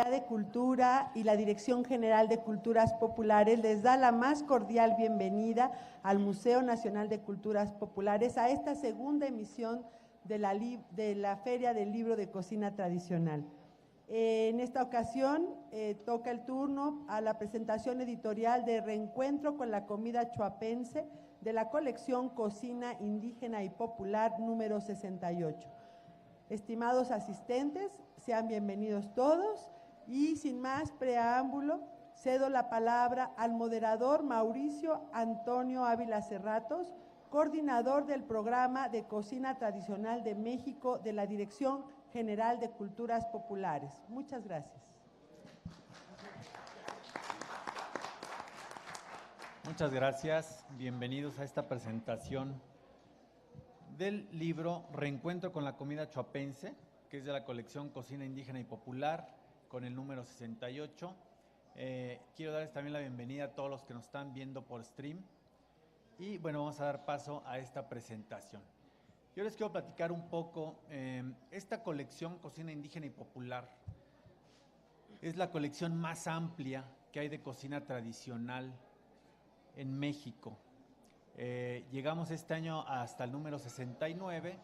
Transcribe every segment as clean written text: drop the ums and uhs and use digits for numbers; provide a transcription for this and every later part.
de Cultura y la Dirección General de Culturas Populares les da la más cordial bienvenida al Museo Nacional de Culturas Populares a esta segunda emisión de la Feria del Libro de Cocina Tradicional. En esta ocasión toca el turno a la presentación editorial de Reencuentro con la Comida Chuapense de la colección Cocina Indígena y Popular número 68. Estimados asistentes, sean bienvenidos todos y sin más preámbulo, cedo la palabra al moderador Mauricio Antonio Ávila Cerratos, coordinador del Programa de Cocina Tradicional de México de la Dirección General de Culturas Populares. Muchas gracias. Muchas gracias. Bienvenidos a esta presentación del libro Reencuentro con la Comida Chuapense, que es de la colección Cocina Indígena y Popular, con el número 68. Quiero darles también la bienvenida a todos los que nos están viendo por stream. Y bueno, vamos a dar paso a esta presentación. Yo les quiero platicar un poco, esta colección Cocina Indígena y Popular es la colección más amplia que hay de cocina tradicional en México. Llegamos este año hasta el número 69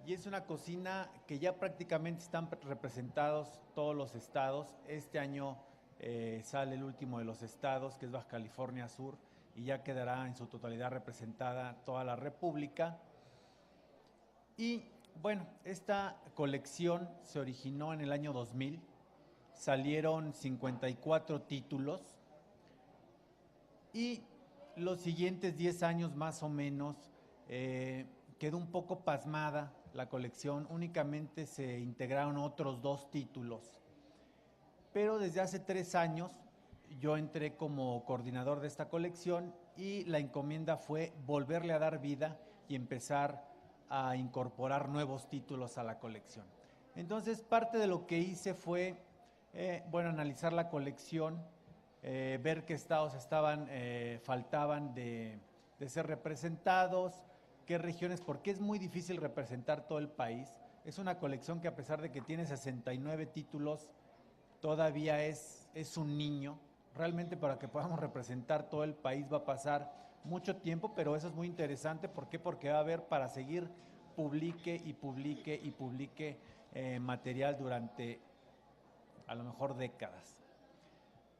y es una cocina que ya prácticamente están representados todos los estados. Este año sale el último de los estados, que es Baja California Sur, y ya quedará en su totalidad representada toda la República. Y bueno, esta colección se originó en el año 2000, salieron 54 títulos y los siguientes 10 años más o menos quedó un poco pasmada la colección, únicamente se integraron otros 2 títulos. Pero desde hace 3 años yo entré como coordinador de esta colección y la encomienda fue volverle a dar vida y empezar a incorporar nuevos títulos a la colección. Entonces, parte de lo que hice fue, analizar la colección, ver qué estados faltaban de ser representados, qué regiones, porque es muy difícil representar todo el país. Es una colección que, a pesar de que tiene 69 títulos, todavía es un niño. Realmente, para que podamos representar todo el país va a pasar mucho tiempo, pero eso es muy interesante. ¿Por qué? Porque va a haber para seguir publique material durante a lo mejor décadas.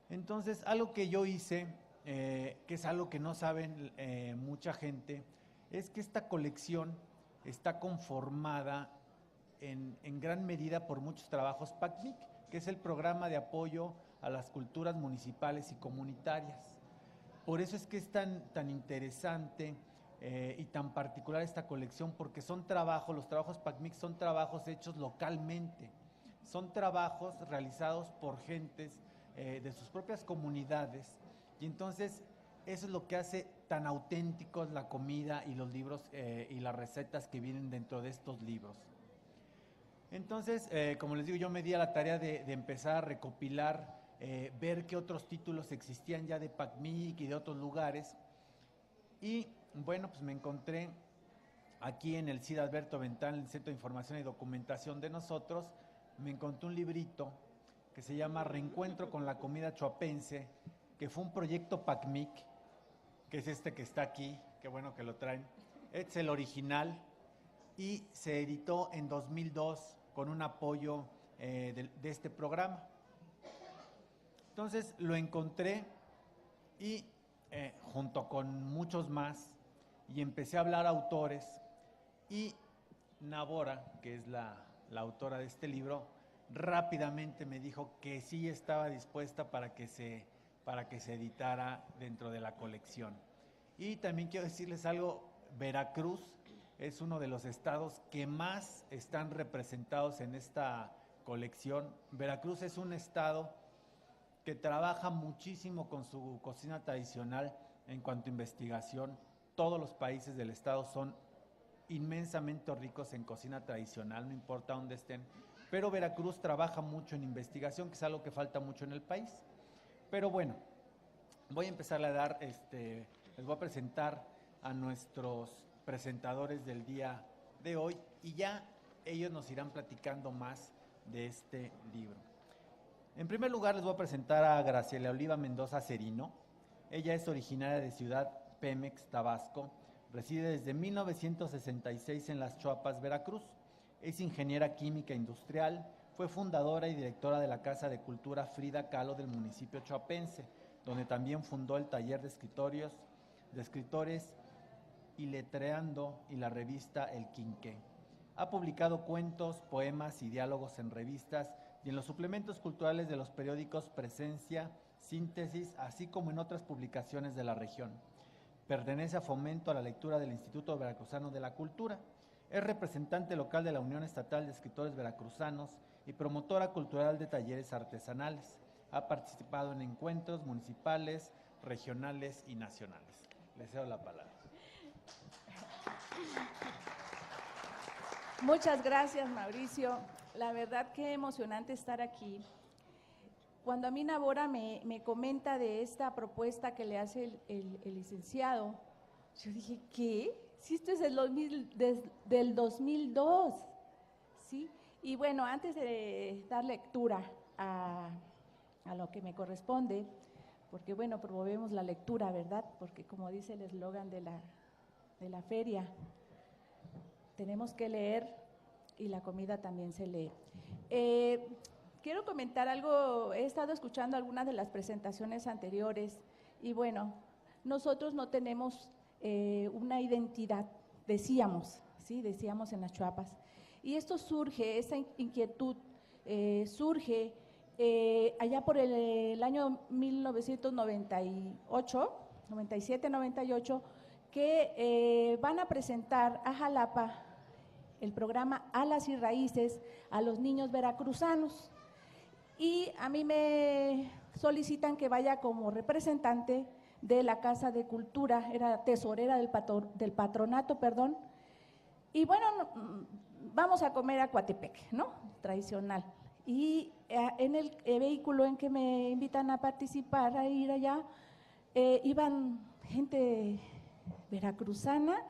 Entonces, algo que yo hice, que es algo que no saben mucha gente, es que esta colección está conformada en gran medida por muchos trabajos PACMIC, que es el programa de apoyo a las culturas municipales y comunitarias. Por eso es que es tan interesante y tan particular esta colección, porque son trabajos, los trabajos PACMIC son trabajos hechos localmente, son trabajos realizados por gentes de sus propias comunidades, y entonces eso es lo que hace tan auténticos la comida y los libros y las recetas que vienen dentro de estos libros. Entonces, como les digo, yo me di a la tarea de empezar a recopilar, ver qué otros títulos existían ya de PACMIC y de otros lugares. Y bueno, pues me encontré aquí en el CID Alberto Ventán, el Centro de Información y Documentación de nosotros, me encontré un librito que se llama Reencuentro con la Comida Chuapense, que fue un proyecto PACMIC, que es este que está aquí, qué bueno que lo traen. Es el original y se editó en 2002 con un apoyo de este programa. Entonces lo encontré y junto con muchos más, y empecé a hablar a autores, y Nabora, que es la autora de este libro, rápidamente me dijo que sí estaba dispuesta para que se editara dentro de la colección. Y también quiero decirles algo, Veracruz es uno de los estados que más están representados en esta colección. Veracruz es un estado que trabaja muchísimo con su cocina tradicional en cuanto a investigación. Todos los países del estado son inmensamente ricos en cocina tradicional, no importa dónde estén, pero Veracruz trabaja mucho en investigación, que es algo que falta mucho en el país. Pero bueno, voy a empezar a dar, les voy a presentar a nuestros presentadores del día de hoy y ya ellos nos irán platicando más de este libro. En primer lugar, les voy a presentar a Graciela Oliva Mendoza Cerino. Ella es originaria de Ciudad Pemex, Tabasco. Reside desde 1966 en Las Chuapas, Veracruz. Es ingeniera química industrial. Fue fundadora y directora de la Casa de Cultura Frida Kahlo del municipio chuapense, donde también fundó el taller de escritores Iletreando y la revista El Quinqué. Ha publicado cuentos, poemas y diálogos en revistas y en los suplementos culturales de los periódicos Presencia, Síntesis, así como en otras publicaciones de la región. Pertenece a Fomento a la Lectura del Instituto Veracruzano de la Cultura. Es representante local de la Unión Estatal de Escritores Veracruzanos y promotora cultural de talleres artesanales. Ha participado en encuentros municipales, regionales y nacionales. Les cedo la palabra. Muchas gracias, Mauricio. La verdad que emocionante estar aquí. Cuando a mí Nabora me comenta de esta propuesta que le hace el licenciado, yo dije, ¿qué? Si esto es del 2002, ¿sí? Y bueno, antes de dar lectura a lo que me corresponde, porque bueno, promovemos la lectura, ¿verdad? Porque como dice el eslogan de la feria, tenemos que leer y la comida también se lee. Quiero comentar algo, he estado escuchando algunas de las presentaciones anteriores y bueno, nosotros no tenemos una identidad, decíamos en Las Chuapas. Y esto surge, esa inquietud surge allá por el año 1998, 97, 98, que van a presentar a Jalapa el programa Alas y Raíces a los niños veracruzanos. Y a mí me solicitan que vaya como representante de la Casa de Cultura, era tesorera del patronato, y bueno, vamos a comer a Coatepec, ¿no? Tradicional. Y en el vehículo en que me invitan a participar, a ir allá, iban gente veracruzana,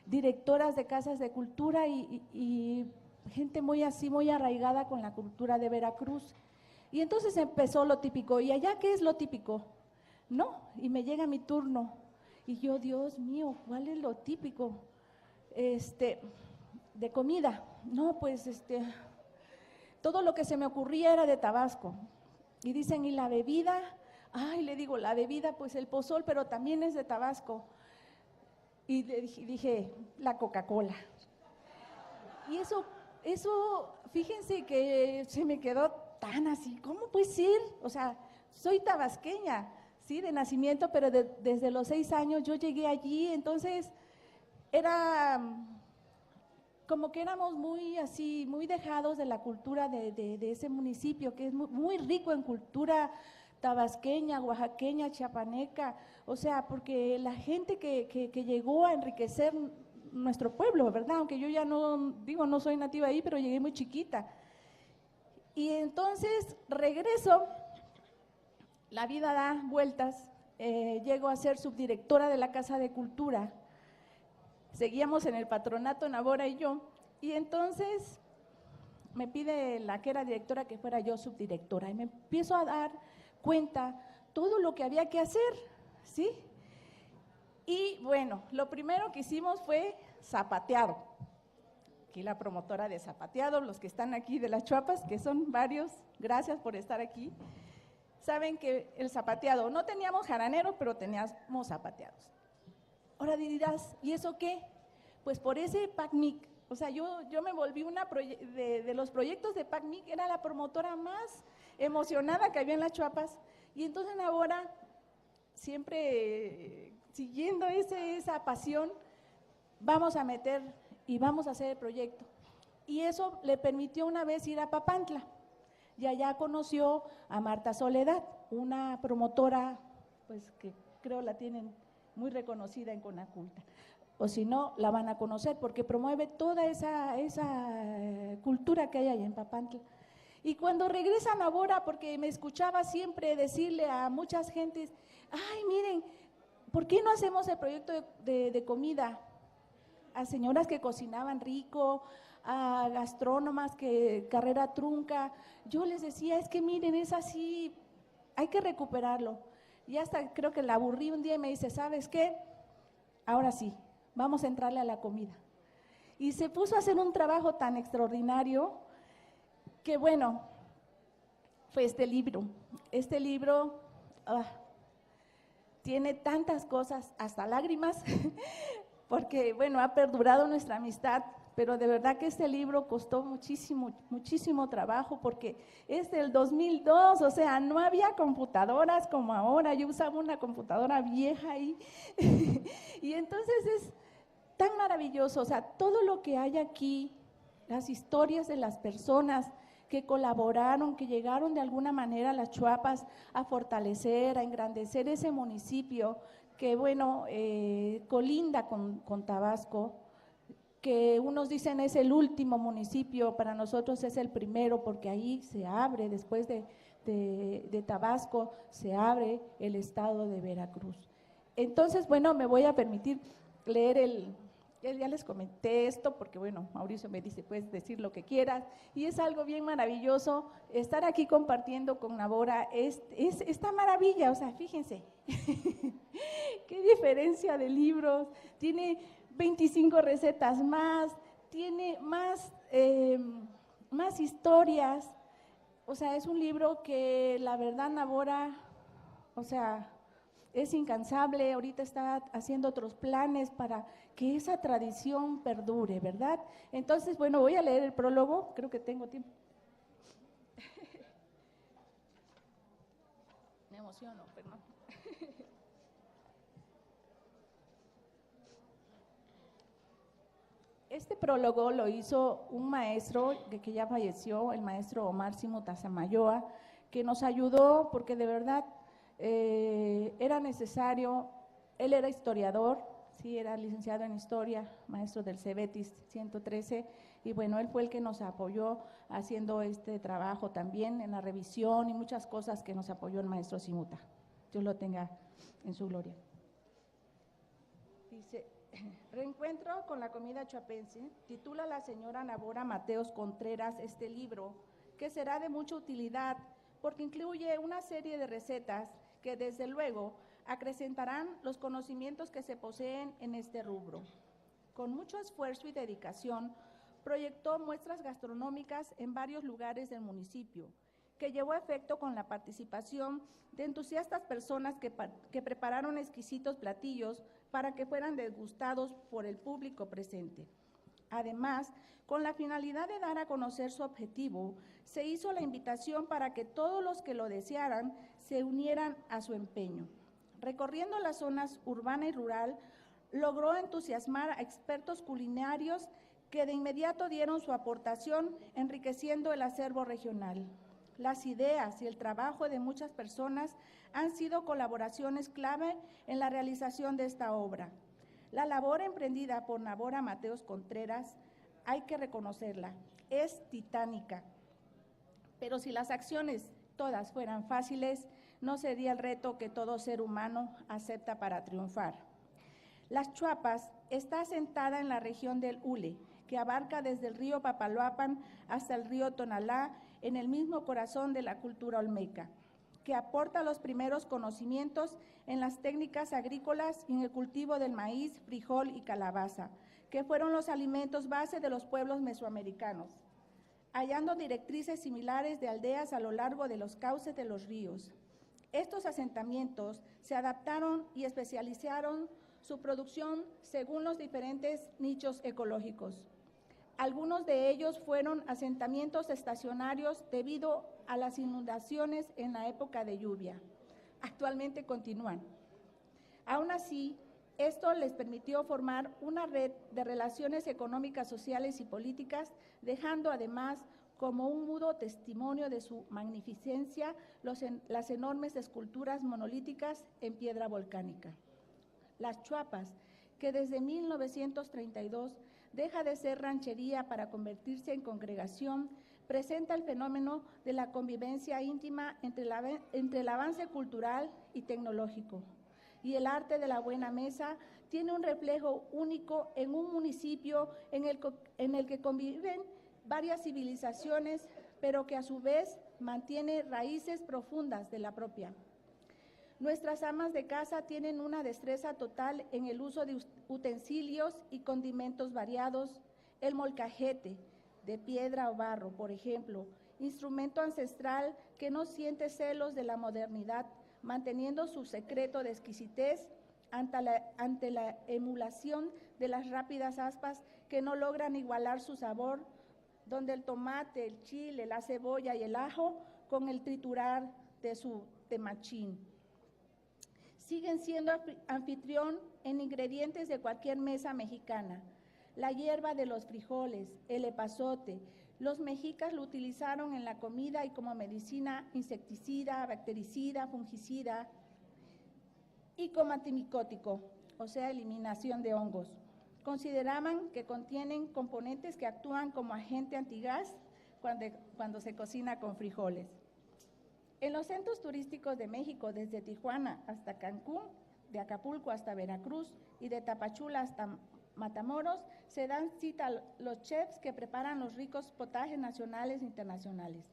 directoras de casas de cultura y gente muy arraigada con la cultura de Veracruz. Y entonces empezó lo típico, ¿y allá qué es lo típico? No, y me llega mi turno, y yo, Dios mío, ¿cuál es lo típico? De comida, no, pues todo lo que se me ocurría era de Tabasco. Y dicen, ¿y la bebida? Ay, le digo, la bebida, pues el pozol, pero también es de Tabasco. Y dije, la Coca-Cola. Y eso, fíjense que se me quedó tan así, ¿cómo puede ser? O sea, soy tabasqueña, sí, de nacimiento, pero desde los 6 años yo llegué allí, entonces era como que éramos muy dejados de la cultura de ese municipio, que es muy rico en cultura tabasqueña, oaxaqueña, chiapaneca, o sea, porque la gente que llegó a enriquecer nuestro pueblo, ¿verdad? Aunque yo ya no soy nativa ahí, pero llegué muy chiquita. Y entonces regreso, la vida da vueltas, llego a ser subdirectora de la Casa de Cultura, seguíamos en el patronato Nabora y yo, y entonces me pide la que era directora que fuera yo subdirectora, y me empiezo a dar cuenta todo lo que había que hacer, ¿sí? Y bueno, lo primero que hicimos fue zapateado. Aquí la promotora de zapateado, los que están aquí de Las Chuapas, que son varios, gracias por estar aquí, saben que el zapateado, no teníamos jaranero, pero teníamos zapateados. Ahora dirás, ¿y eso qué? Pues por ese PACMIC, o sea, yo me volví de los proyectos de PACMIC, era la promotora más emocionada que había en Las Chuapas, y entonces ahora, siempre siguiendo esa pasión, vamos a meter y vamos a hacer el proyecto. Y eso le permitió una vez ir a Papantla, y allá conoció a Marta Soledad, una promotora, pues que creo la tienen muy reconocida en Conaculta, o si no, la van a conocer porque promueve toda esa cultura que hay allá en Papantla. Y cuando regresa a Nabora, porque me escuchaba siempre decirle a muchas gentes, ay, miren, ¿por qué no hacemos el proyecto de comida? A señoras que cocinaban rico, a gastrónomas que carrera trunca. Yo les decía, es que miren, es así, hay que recuperarlo. Y hasta creo que la aburrí un día y me dice, ¿sabes qué? Ahora sí, vamos a entrarle a la comida. Y se puso a hacer un trabajo tan extraordinario que bueno, fue este libro. Este libro tiene tantas cosas, hasta lágrimas, porque bueno, ha perdurado nuestra amistad, pero de verdad que este libro costó muchísimo, muchísimo trabajo, porque es del 2002, o sea, no había computadoras como ahora, yo usaba una computadora vieja ahí, y entonces es tan maravilloso, o sea, todo lo que hay aquí, las historias de las personas que colaboraron, que llegaron de alguna manera a las Chuapas a fortalecer, a engrandecer ese municipio que, bueno, colinda con Tabasco, que unos dicen es el último municipio, para nosotros es el primero, porque ahí se abre, después de Tabasco, se abre el estado de Veracruz. Entonces, bueno, me voy a permitir leer ya les comenté esto, porque bueno, Mauricio me dice, puedes decir lo que quieras, y es algo bien maravilloso estar aquí compartiendo con Nabora esta maravilla, o sea, fíjense, qué diferencia de libros, tiene 25 recetas más, tiene más historias, o sea, es un libro que la verdad Nabora, o sea, es incansable, ahorita está haciendo otros planes para que esa tradición perdure, ¿verdad? Entonces, bueno, voy a leer el prólogo, creo que tengo tiempo. Me emociono, perdón. Este prólogo lo hizo un maestro que ya falleció, el maestro Omar Simo Tazamayoa, que nos ayudó porque de verdad era necesario. Él era historiador, sí, era licenciado en historia, maestro del Cebetis 113, y bueno, él fue el que nos apoyó haciendo este trabajo también en la revisión y muchas cosas que nos apoyó el maestro Simuta. Dios lo tenga en su gloria. Dice, reencuentro con la comida chuapense, titula la señora Nabora Mateos Contreras este libro, que será de mucha utilidad porque incluye una serie de recetas que desde luego acrecentarán los conocimientos que se poseen en este rubro. Con mucho esfuerzo y dedicación, proyectó muestras gastronómicas en varios lugares del municipio, que llevó a efecto con la participación de entusiastas personas que prepararon exquisitos platillos para que fueran degustados por el público presente. Además, con la finalidad de dar a conocer su objetivo, se hizo la invitación para que todos los que lo desearan se unieran a su empeño. Recorriendo las zonas urbana y rural, logró entusiasmar a expertos culinarios que de inmediato dieron su aportación, enriqueciendo el acervo regional. Las ideas y el trabajo de muchas personas han sido colaboraciones clave en la realización de esta obra. La labor emprendida por Nabora Mateos Contreras, hay que reconocerla, es titánica. Pero si las acciones todas fueran fáciles, no sería el reto que todo ser humano acepta para triunfar. Las Chuapas está asentada en la región del Ule, que abarca desde el río Papaloapan hasta el río Tonalá, en el mismo corazón de la cultura olmeca, que aporta los primeros conocimientos en las técnicas agrícolas y en el cultivo del maíz, frijol y calabaza, que fueron los alimentos base de los pueblos mesoamericanos, hallando directrices similares de aldeas a lo largo de los cauces de los ríos. Estos asentamientos se adaptaron y especializaron su producción según los diferentes nichos ecológicos. Algunos de ellos fueron asentamientos estacionarios debido a las inundaciones en la época de lluvia. Actualmente continúan. Aún así, esto les permitió formar una red de relaciones económicas, sociales y políticas, dejando además como un mudo testimonio de su magnificencia las enormes esculturas monolíticas en piedra volcánica. Las Chuapas, que desde 1932 deja de ser ranchería para convertirse en congregación, presenta el fenómeno de la convivencia íntima entre el avance cultural y tecnológico. y el arte de la buena mesa tiene un reflejo único en un municipio en el que conviven varias civilizaciones, pero que a su vez mantiene raíces profundas de la propia. Nuestras amas de casa tienen una destreza total en el uso de utensilios y condimentos variados. El molcajete, de piedra o barro, por ejemplo, instrumento ancestral que no siente celos de la modernidad, manteniendo su secreto de exquisitez ante la emulación de las rápidas aspas que no logran igualar su sabor, donde el tomate, el chile, la cebolla y el ajo con el triturar de su temachín siguen siendo anfitrión en ingredientes de cualquier mesa mexicana. La hierba de los frijoles, el epazote, los mexicas lo utilizaron en la comida y como medicina insecticida, bactericida, fungicida y como antimicótico, o sea, eliminación de hongos. Consideraban que contienen componentes que actúan como agente antigas cuando se cocina con frijoles. En los centros turísticos de México, desde Tijuana hasta Cancún, de Acapulco hasta Veracruz y de Tapachula hasta Matamoros, se dan cita los chefs que preparan los ricos potajes nacionales e internacionales.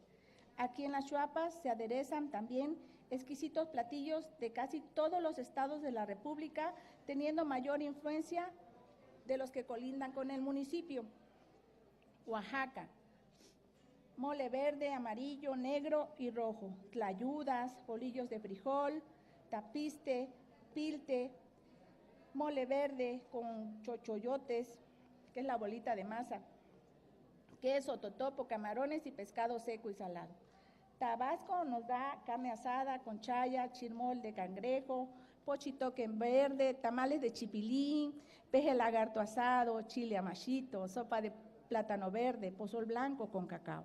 Aquí en las Chiapas se aderezan también exquisitos platillos de casi todos los estados de la República, teniendo mayor influencia de los que colindan con el municipio. Oaxaca, mole verde, amarillo, negro y rojo, tlayudas, bolillos de frijol, tapiste, pilte, mole verde con chochoyotes, que es la bolita de masa, queso, totopo, camarones y pescado seco y salado. Tabasco nos da carne asada con chaya, chirmol de cangrejo, pochitoque en verde, tamales de chipilín, peje lagarto asado, chile amachito, sopa de plátano verde, pozol blanco con cacao.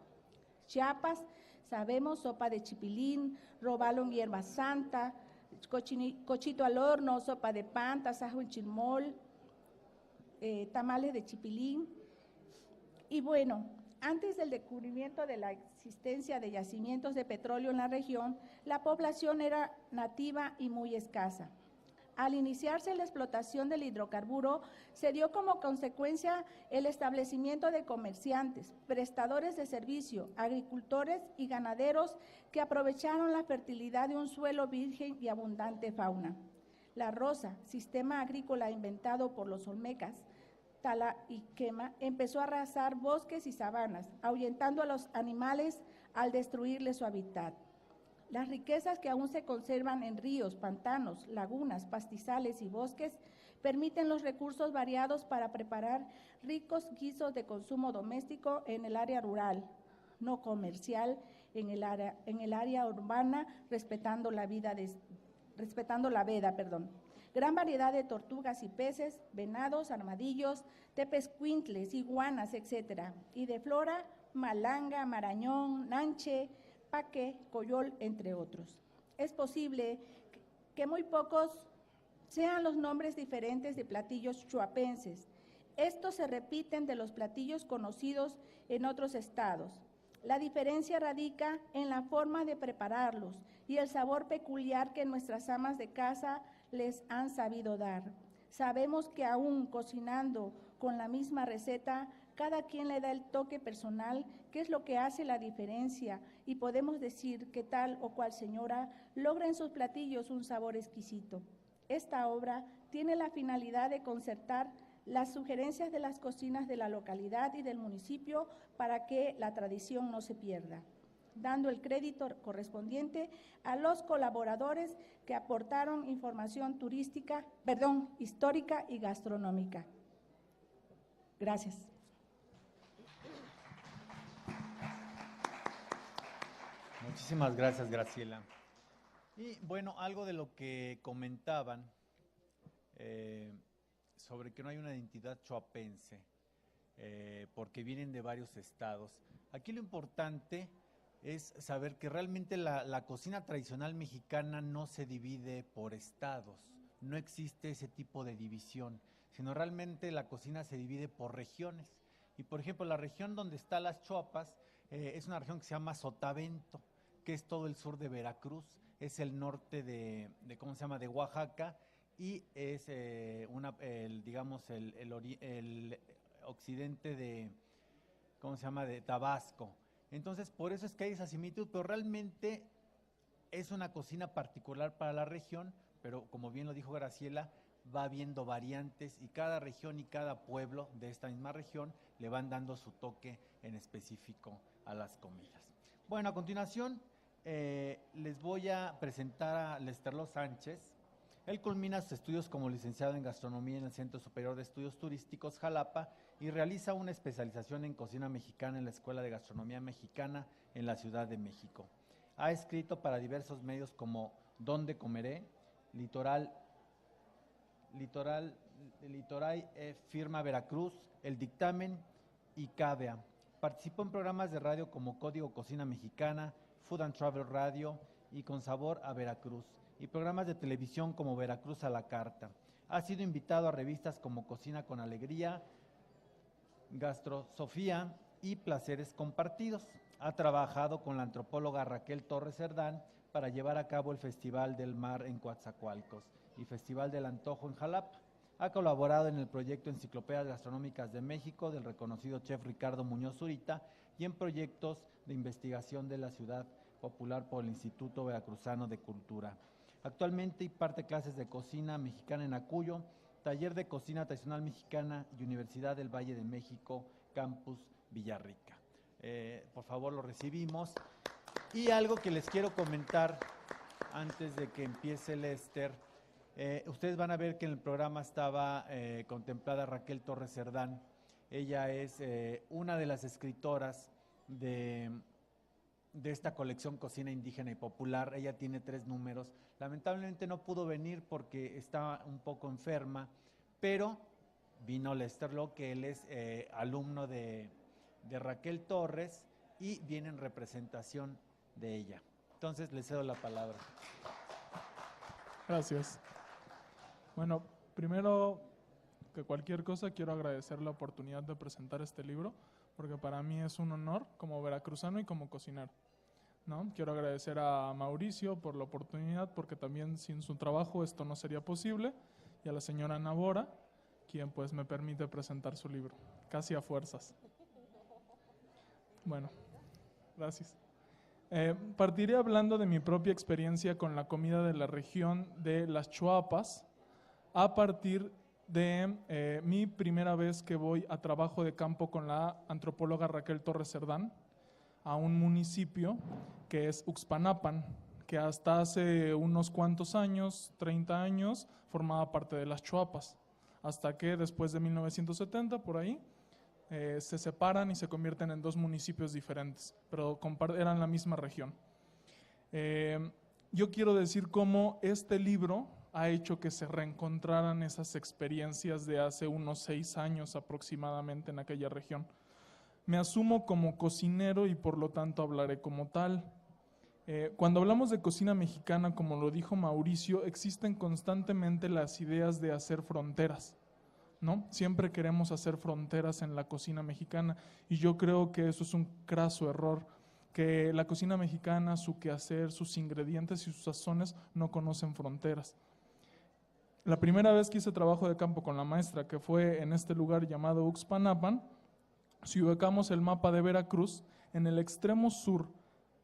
Chiapas, sabemos, sopa de chipilín, robalo en hierba santa, cochito al horno, sopa de pan, tasajo en chirmol, tamales de chipilín. Y bueno, antes del descubrimiento de la existencia de yacimientos de petróleo en la región, la población era nativa y muy escasa. Al iniciarse la explotación del hidrocarburo, se dio como consecuencia el establecimiento de comerciantes, prestadores de servicio, agricultores y ganaderos que aprovecharon la fertilidad de un suelo virgen y abundante fauna. La roza, sistema agrícola inventado por los olmecas, tala y quema, empezó a arrasar bosques y sabanas, ahuyentando a los animales al destruirle su hábitat. Las riquezas que aún se conservan en ríos, pantanos, lagunas, pastizales y bosques permiten los recursos variados para preparar ricos guisos de consumo doméstico en el área rural, no comercial, en el área urbana, respetando la veda. Gran variedad de tortugas y peces, venados, armadillos, tepezcuintles, iguanas, etc. Y de flora, malanga, marañón, nanche, paque, coyol, entre otros. Es posible que muy pocos sean los nombres diferentes de platillos chuapenses. Estos se repiten de los platillos conocidos en otros estados. La diferencia radica en la forma de prepararlos y el sabor peculiar que nuestras amas de casa les han sabido dar. Sabemos que aún cocinando con la misma receta, cada quien le da el toque personal, que es lo que hace la diferencia, y podemos decir que tal o cual señora logra en sus platillos un sabor exquisito. Esta obra tiene la finalidad de concertar las sugerencias de las cocinas de la localidad y del municipio para que la tradición no se pierda, dando el crédito correspondiente a los colaboradores que aportaron información histórica y gastronómica. Gracias. Muchísimas gracias, Graciela. Y bueno, algo de lo que comentaban sobre que no hay una identidad chuapense, porque vienen de varios estados. Aquí lo importante es saber que realmente la cocina tradicional mexicana no se divide por estados, no existe ese tipo de división, sino realmente la cocina se divide por regiones. Y por ejemplo, la región donde está las Chiapas es una región que se llama Sotavento, que es todo el sur de Veracruz, es el norte de Oaxaca, y es digamos, el occidente de, ¿cómo se llama?, de Tabasco. Entonces, por eso es que hay esa similitud, pero realmente es una cocina particular para la región, pero como bien lo dijo Graciela, va habiendo variantes y cada región y cada pueblo de esta misma región le van dando su toque en específico a las comidas. Bueno, a continuación les voy a presentar a Lesterlo Sánchez. Él culmina sus estudios como licenciado en gastronomía en el Centro Superior de Estudios Turísticos Jalapa y realiza una especialización en cocina mexicana en la Escuela de Gastronomía Mexicana en la Ciudad de México. Ha escrito para diversos medios como Dónde Comeré, Litoral, Firma Veracruz, El Dictamen y Cavea. Participó en programas de radio como Código Cocina Mexicana, Food and Travel Radio y Con Sabor a Veracruz, y programas de televisión como Veracruz a la Carta. Ha sido invitado a revistas como Cocina con Alegría, Gastrosofía y Placeres Compartidos. Ha trabajado con la antropóloga Raquel Torres Cerdán para llevar a cabo el Festival del Mar en Coatzacoalcos y Festival del Antojo en Jalapa. Ha colaborado en el proyecto Enciclopedias Gastronómicas de México del reconocido chef Ricardo Muñoz Zurita y en proyectos de investigación de la Ciudad Popular por el Instituto Veracruzano de Cultura. Actualmente imparte clases de cocina mexicana en Acuyo, taller de cocina tradicional mexicana y Universidad del Valle de México, Campus Villarrica. Por favor, lo recibimos. Y algo que les quiero comentar antes de que empiece Lester, ustedes van a ver que en el programa estaba contemplada Raquel Torres Cerdán. Ella es una de las escritoras de esta colección Cocina Indígena y Popular. Ella tiene 3 números. Lamentablemente no pudo venir porque está un poco enferma, pero vino Lester Lo, que él es alumno de Raquel Torres y viene en representación de ella. Entonces le cedo la palabra. Gracias. Bueno, primero que cualquier cosa quiero agradecer la oportunidad de presentar este libro, porque para mí es un honor como veracruzano y como cocinero, ¿no? Quiero agradecer a Mauricio por la oportunidad, porque también sin su trabajo esto no sería posible, y a la señora Nabora, quien pues me permite presentar su libro, casi a fuerzas. Bueno, gracias. Partiré hablando de mi propia experiencia con la comida de la región de las Chuapas, a partir de mi primera vez que voy a trabajo de campo con la antropóloga Raquel Torres Cerdán a un municipio que es Uxpanapan, que hasta hace unos cuantos años, 30 años, formaba parte de las Chuapas, hasta que después de 1970, por ahí, se separan y se convierten en 2 municipios diferentes, pero eran la misma región. Yo quiero decir cómo este libro ha hecho que se reencontraran esas experiencias de hace unos 6 años aproximadamente en aquella región. Me asumo como cocinero y por lo tanto hablaré como tal. Cuando hablamos de cocina mexicana, como lo dijo Mauricio, existen constantemente las ideas de hacer fronteras, ¿no? Siempre queremos hacer fronteras en la cocina mexicana y yo creo que eso es un craso error, que la cocina mexicana, su quehacer, sus ingredientes y sus sazones no conocen fronteras. La primera vez que hice trabajo de campo con la maestra, que fue en este lugar llamado Uxpanapan, si ubicamos el mapa de Veracruz, en el extremo sur,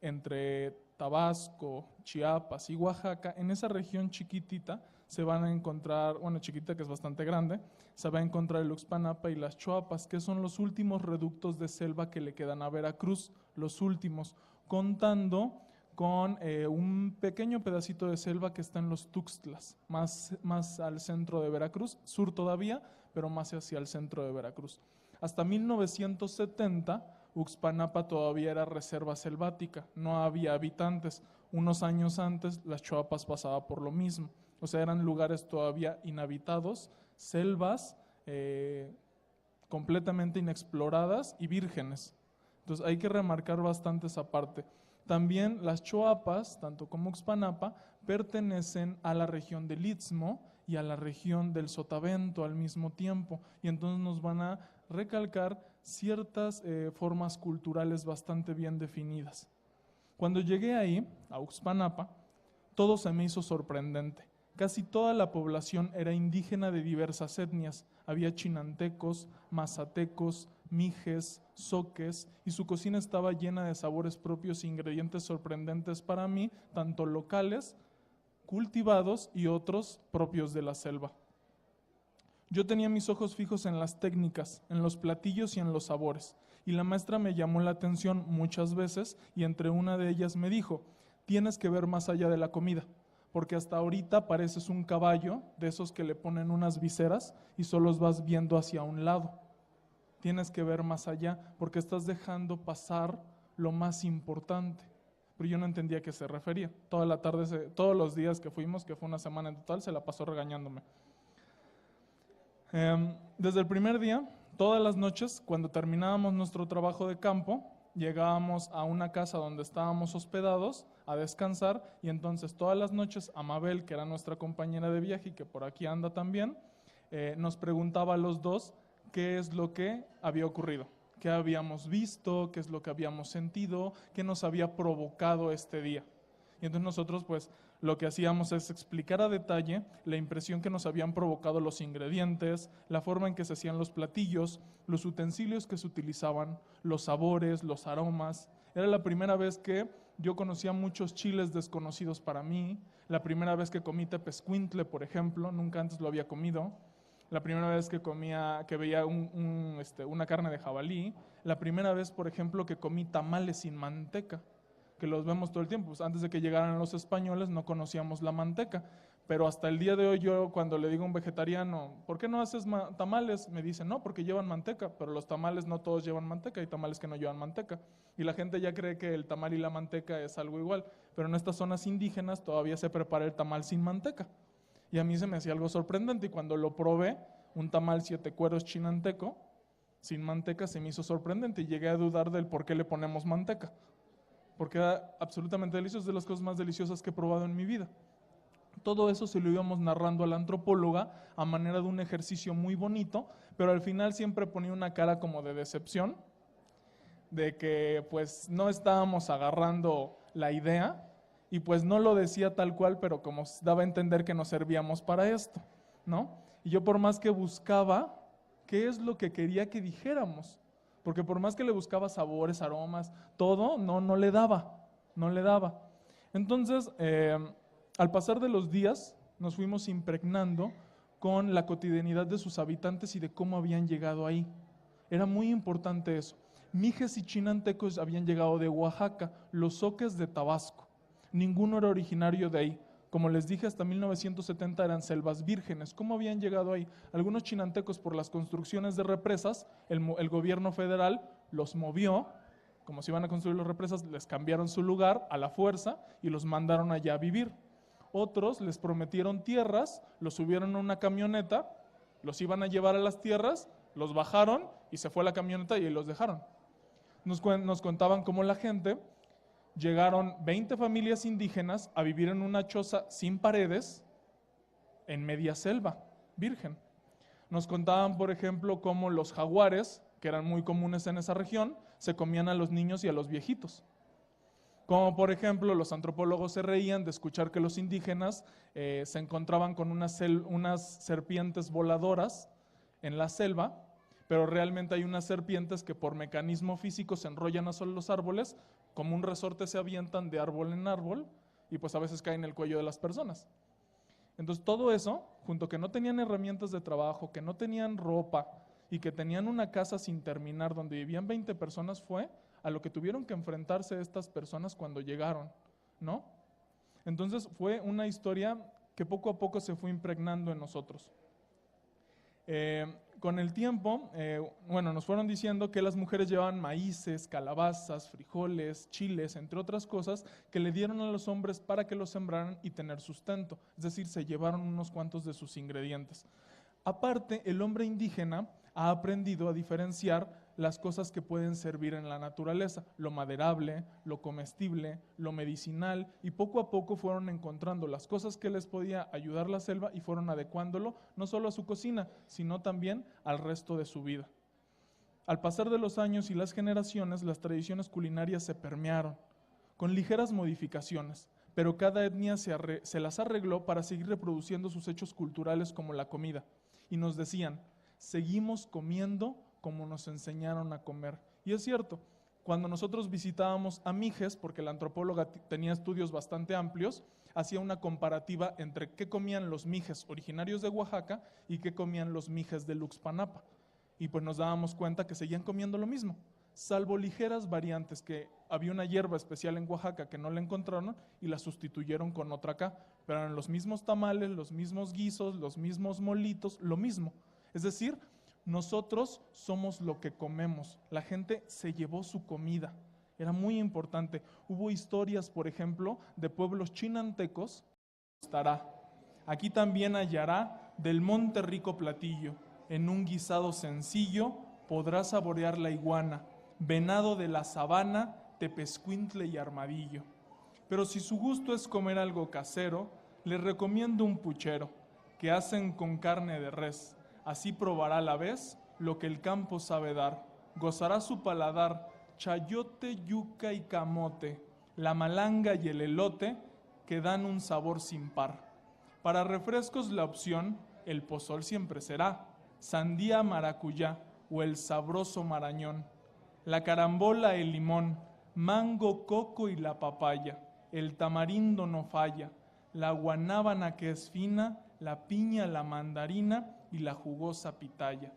entre Tabasco, Chiapas y Oaxaca, en esa región chiquitita se van a encontrar, bueno, chiquita que es bastante grande, se va a encontrar el Uxpanapa y las Chuapas, que son los últimos reductos de selva que le quedan a Veracruz, los últimos, contando con un pequeño pedacito de selva que está en los Tuxtlas, más al centro de Veracruz, sur todavía, pero más hacia el centro de Veracruz. Hasta 1970, Uxpanapa todavía era reserva selvática, no había habitantes. Unos años antes, las Chuapas pasaba por lo mismo. O sea, eran lugares todavía inhabitados, selvas completamente inexploradas y vírgenes. Entonces hay que remarcar bastante esa parte. También las Chuapas, tanto como Uxpanapa, pertenecen a la región del Istmo y a la región del Sotavento al mismo tiempo. Y entonces nos van a recalcar ciertas formas culturales bastante bien definidas. Cuando llegué ahí, a Uxpanapa, todo se me hizo sorprendente. Casi toda la población era indígena de diversas etnias. Había chinantecos, mazatecos, mijes, zoques, y su cocina estaba llena de sabores propios e ingredientes sorprendentes para mí, tanto locales, cultivados y otros propios de la selva. Yo tenía mis ojos fijos en las técnicas, en los platillos y en los sabores, y la maestra me llamó la atención muchas veces y entre una de ellas me dijo: tienes que ver más allá de la comida, porque hasta ahorita pareces un caballo de esos que le ponen unas viseras y solo vas viendo hacia un lado. Tienes que ver más allá porque estás dejando pasar lo más importante. Pero yo no entendía a qué se refería. Toda la tarde, todos los días que fuimos, que fue una semana en total, se la pasó regañándome. Desde el primer día, todas las noches, cuando terminábamos nuestro trabajo de campo, llegábamos a una casa donde estábamos hospedados a descansar, y entonces todas las noches Amabel, que era nuestra compañera de viaje y que por aquí anda también, nos preguntaba a los dos qué es lo que había ocurrido, qué habíamos visto, qué es lo que habíamos sentido, qué nos había provocado este día. Y entonces nosotros pues lo que hacíamos es explicar a detalle la impresión que nos habían provocado los ingredientes, la forma en que se hacían los platillos, los utensilios que se utilizaban, los sabores, los aromas. Era la primera vez que yo conocía muchos chiles desconocidos para mí, la primera vez que comí tepezcuintle, por ejemplo, nunca antes lo había comido, la primera vez que veía una carne de jabalí, la primera vez, por ejemplo, que comí tamales sin manteca, que los vemos todo el tiempo. Pues antes de que llegaran los españoles no conocíamos la manteca, pero hasta el día de hoy yo cuando le digo a un vegetariano, ¿por qué no haces tamales? Me dicen, no, porque llevan manteca, pero los tamales no todos llevan manteca, hay tamales que no llevan manteca. Y la gente ya cree que el tamal y la manteca es algo igual, pero en estas zonas indígenas todavía se prepara el tamal sin manteca. Y a mí se me hacía algo sorprendente, y cuando lo probé, un tamal 7 cueros chinanteco, sin manteca, se me hizo sorprendente y llegué a dudar del por qué le ponemos manteca, porque era absolutamente delicioso, de las cosas más deliciosas que he probado en mi vida. Todo eso se lo íbamos narrando a la antropóloga a manera de un ejercicio muy bonito, pero al final siempre ponía una cara como de decepción, de que pues no estábamos agarrando la idea, y pues no lo decía tal cual, pero como daba a entender que nos servíamos para esto, ¿no? Y yo por más que buscaba qué es lo que quería que dijéramos, porque por más que le buscaba sabores, aromas, todo, no le daba. Entonces, al pasar de los días, nos fuimos impregnando con la cotidianidad de sus habitantes y de cómo habían llegado ahí. Era muy importante eso. Mijes y chinantecos habían llegado de Oaxaca, los zoques de Tabasco. Ninguno era originario de ahí. Como les dije, hasta 1970 eran selvas vírgenes. ¿Cómo habían llegado ahí? Algunos chinantecos, por las construcciones de represas, el gobierno federal los movió. Como se iban a construir las represas, les cambiaron su lugar a la fuerza y los mandaron allá a vivir. Otros les prometieron tierras, los subieron a una camioneta, los iban a llevar a las tierras, los bajaron y se fue la camioneta y ahí los dejaron. Nos contaban cómo la gente... Llegaron 20 familias indígenas a vivir en una choza sin paredes en media selva virgen. Nos contaban, por ejemplo, cómo los jaguares, que eran muy comunes en esa región, se comían a los niños y a los viejitos. Como, por ejemplo, los antropólogos se reían de escuchar que los indígenas se encontraban con unas serpientes voladoras en la selva, pero realmente hay unas serpientes que por mecanismo físico se enrollan a los árboles, como un resorte se avientan de árbol en árbol y pues a veces caen en el cuello de las personas. Entonces todo eso, junto que no tenían herramientas de trabajo, que no tenían ropa y que tenían una casa sin terminar donde vivían 20 personas, fue a lo que tuvieron que enfrentarse estas personas cuando llegaron, ¿no? Entonces fue una historia que poco a poco se fue impregnando en nosotros. Con el tiempo, nos fueron diciendo que las mujeres llevaban maíces, calabazas, frijoles, chiles, entre otras cosas, que le dieron a los hombres para que los sembraran y tener sustento. Es decir, se llevaron unos cuantos de sus ingredientes. Aparte, el hombre indígena ha aprendido a diferenciar las cosas que pueden servir en la naturaleza, lo maderable, lo comestible, lo medicinal, y poco a poco fueron encontrando las cosas que les podía ayudar la selva y fueron adecuándolo no solo a su cocina, sino también al resto de su vida. Al pasar de los años y las generaciones, las tradiciones culinarias se permearon, con ligeras modificaciones, pero cada etnia se las arregló para seguir reproduciendo sus hechos culturales como la comida. Y nos decían, seguimos comiendo como nos enseñaron a comer. Y es cierto, cuando nosotros visitábamos a Mijes, porque la antropóloga tenía estudios bastante amplios, hacía una comparativa entre qué comían los Mijes originarios de Oaxaca y qué comían los Mijes de Luxpanapa. Y pues nos dábamos cuenta que seguían comiendo lo mismo, salvo ligeras variantes, que había una hierba especial en Oaxaca que no la encontraron y la sustituyeron con otra acá, pero eran los mismos tamales, los mismos guisos, los mismos molitos, lo mismo. Es decir, nosotros somos lo que comemos. La gente se llevó su comida. Era muy importante. Hubo historias, por ejemplo, de pueblos chinantecos. Estará. Aquí también hallará del monte rico platillo. En un guisado sencillo podrá saborear la iguana, venado de la sabana, tepezcuintle y armadillo. Pero si su gusto es comer algo casero, le recomiendo un puchero, que hacen con carne de res. Así probará a la vez lo que el campo sabe dar. Gozará su paladar, chayote, yuca y camote, la malanga y el elote, que dan un sabor sin par. Para refrescos la opción, el pozol siempre será, sandía, maracuyá o el sabroso marañón. La carambola, el limón, mango, coco y la papaya, el tamarindo no falla, la guanábana que es fina, la piña, la mandarina y la jugosa pitaya.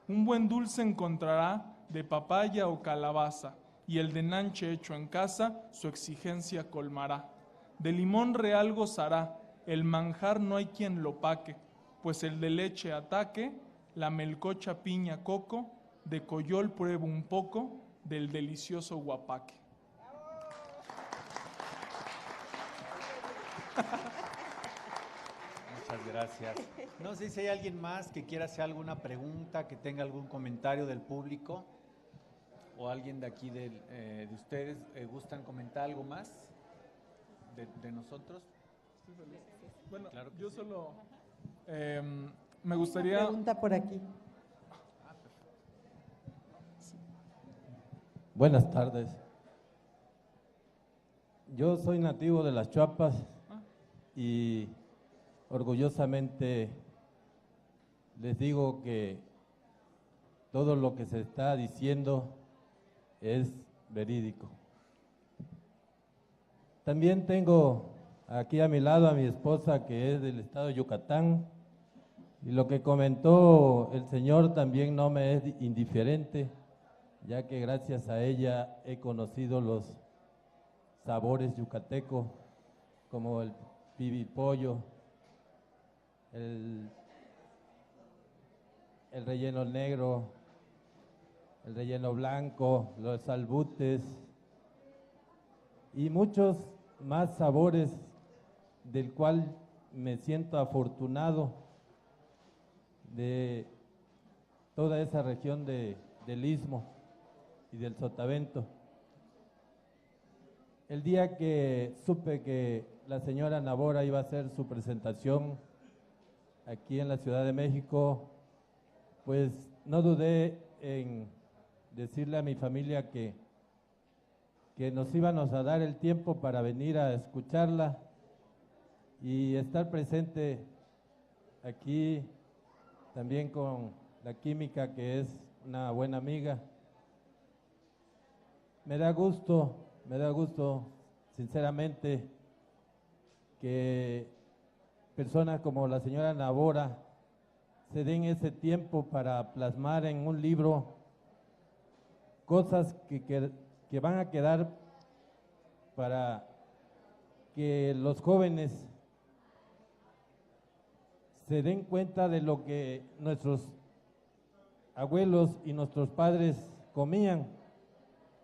Un buen dulce encontrará de papaya o calabaza, y el de nanche hecho en casa su exigencia colmará. De limón real gozará, el manjar no hay quien lo paque, pues el de leche ataque, la melcocha, piña, coco, de coyol prueba un poco del delicioso guapaque. Muchas gracias. No sé si hay alguien más que quiera hacer alguna pregunta, que tenga algún comentario del público, o alguien de aquí de ustedes gustan comentar algo más de nosotros. Bueno, claro yo sí. solo me gustaría... Una pregunta por aquí. Buenas tardes. Yo soy nativo de Las Chuapas y orgullosamente les digo que todo lo que se está diciendo es verídico. También tengo aquí a mi lado a mi esposa, que es del estado de Yucatán, y lo que comentó el señor también no me es indiferente, ya que gracias a ella he conocido los sabores yucatecos, como el pibipollo, el relleno negro, el relleno blanco, los albutes y muchos más sabores, del cual me siento afortunado de toda esa región del Istmo y del Sotavento. El día que supe que la señora Nabora iba a hacer su presentación aquí en la Ciudad de México, pues no dudé en decirle a mi familia que nos íbamos a dar el tiempo para venir a escucharla y estar presente aquí también con la Química, que es una buena amiga. Me da gusto, sinceramente, que personas como la señora Nabora se den ese tiempo para plasmar en un libro cosas que van a quedar para que los jóvenes se den cuenta de lo que nuestros abuelos y nuestros padres comían.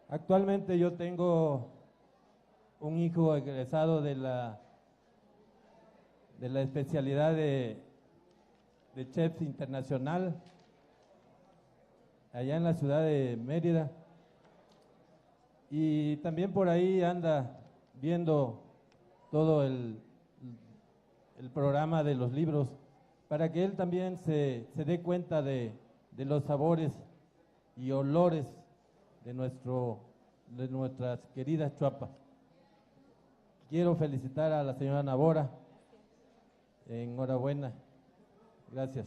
Actualmente yo tengo un hijo egresado de la especialidad de chef internacional allá en la ciudad de Mérida, y también por ahí anda viendo todo el programa de los libros, para que él también se dé cuenta de los sabores y olores de nuestras queridas Chuapas. quiero felicitar a la señora Navora. Enhorabuena. Gracias.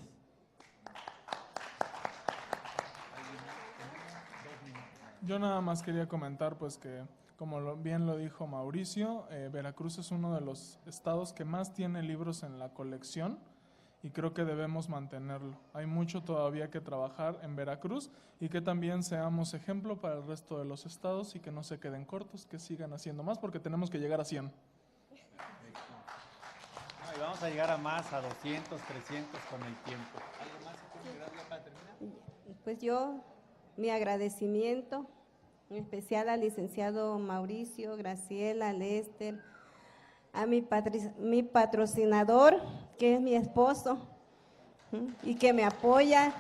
Yo nada más quería comentar pues que, como bien lo dijo Mauricio, Veracruz es uno de los estados que más tiene libros en la colección y creo que debemos mantenerlo. Hay mucho todavía que trabajar en Veracruz y que también seamos ejemplo para el resto de los estados y que no se queden cortos, que sigan haciendo más porque tenemos que llegar a 100. Y vamos a llegar a más, a 200, 300 con el tiempo. ¿Algo más que quieras agregar para terminar? Pues yo, mi agradecimiento, en especial al licenciado Mauricio, Graciela, Lester, a mi patrocinador, que es mi esposo, y que me apoya,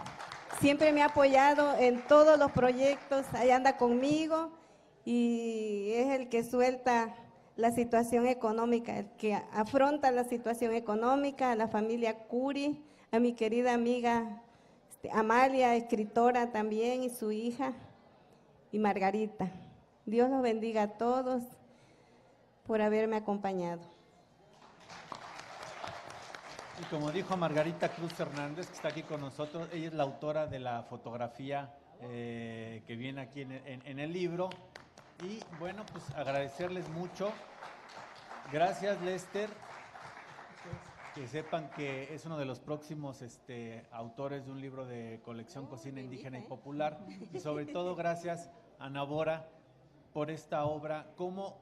siempre me ha apoyado en todos los proyectos, ahí anda conmigo, y es el que suelta la situación económica, el que afronta la situación económica, a la familia Curi, a mi querida amiga Amalia, escritora también, y su hija, y Margarita. Dios los bendiga a todos por haberme acompañado. Y como dijo Margarita Cruz Hernández, que está aquí con nosotros, ella es la autora de la fotografía que viene aquí en el libro. Y bueno, pues agradecerles mucho. Gracias, Lester. Que sepan que es uno de los próximos autores de un libro de colección Cocina Indígena y Popular. Y sobre todo gracias a Navora por esta obra, como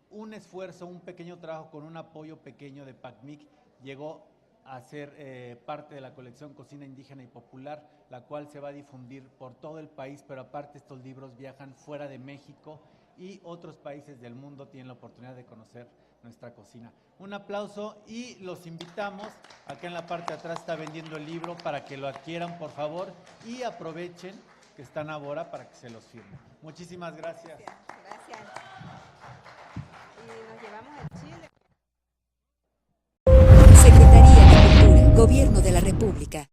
un esfuerzo, un pequeño trabajo con un apoyo pequeño de PACMIC llegó a ser parte de la colección Cocina Indígena y Popular, la cual se va a difundir por todo el país, pero aparte estos libros viajan fuera de México y otros países del mundo tienen la oportunidad de conocer nuestra cocina. Un aplauso y los invitamos, acá en la parte de atrás está vendiendo el libro para que lo adquieran, por favor, y aprovechen que están ahora para que se los firmen. Muchísimas gracias. Gracias. Y nos llevamos a Chile. Secretaría de Cultura, Gobierno de la República.